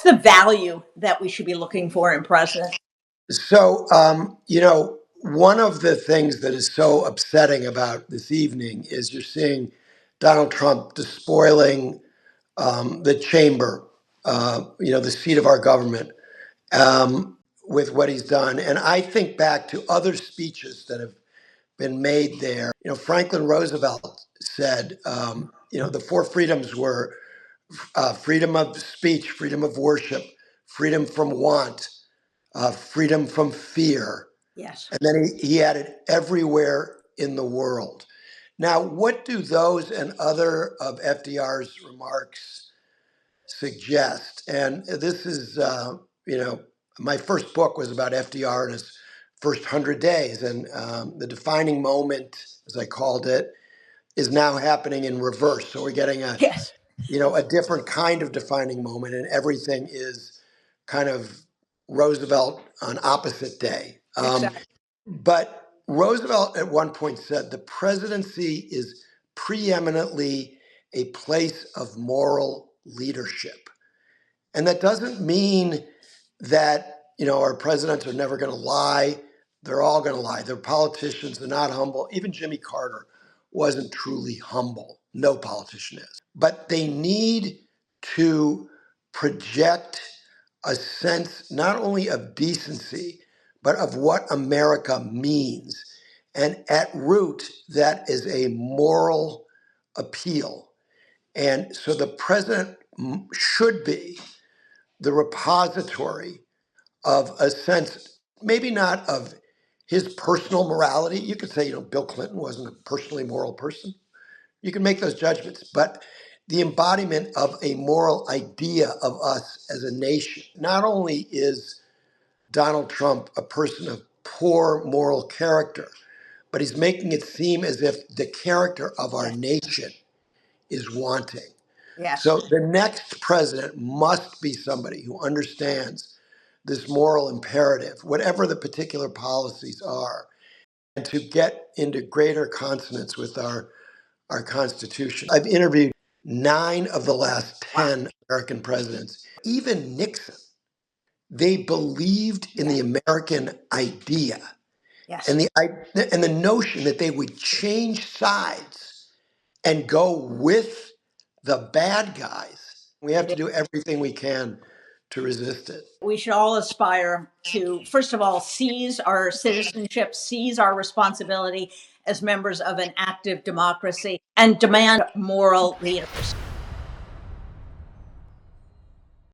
the value that we should be looking for in presidents? So, one of the things that is so upsetting about this evening is you're seeing Donald Trump despoiling the chamber, the seat of our government, with what he's done. And I think back to other speeches that have been made there. Franklin Roosevelt said, the four freedoms were freedom of speech, freedom of worship, freedom from want, freedom from fear. Yes. And then he added everywhere in the world. Now, what do those and other of FDR's remarks suggest? And this is, my first book was about FDR and his first 100 days. And the defining moment, as I called it, is now happening in reverse. So we're getting Yes. a different kind of defining moment, and everything is kind of Roosevelt on opposite day. Exactly. But Roosevelt at one point said the presidency is preeminently a place of moral leadership. And that doesn't mean that, our presidents are never going to lie. They're all going to lie. They're politicians. They're not humble. Even Jimmy Carter wasn't truly humble. No politician is. But they need to project a sense not only of decency, but of what America means. And at root, that is a moral appeal. And so the president should be the repository of a sense, maybe not of his personal morality. You could say, Bill Clinton wasn't a personally moral person. You can make those judgments, but the embodiment of a moral idea of us as a nation. Not only is Donald Trump a person of poor moral character, but he's making it seem as if the character of our Yes. nation is wanting. Yes. So the next president must be somebody who understands this moral imperative, whatever the particular policies are, and to get into greater consonance with our Constitution. I've interviewed 9 of the last Wow. 10 American presidents. Even Nixon, they believed in the Yes. American idea Yes. and the notion that they would change sides and go with the bad guys. We have to do everything we can to resist it. We should all aspire to, first of all, seize our citizenship, seize our responsibility as members of an active democracy, and demand moral leaders.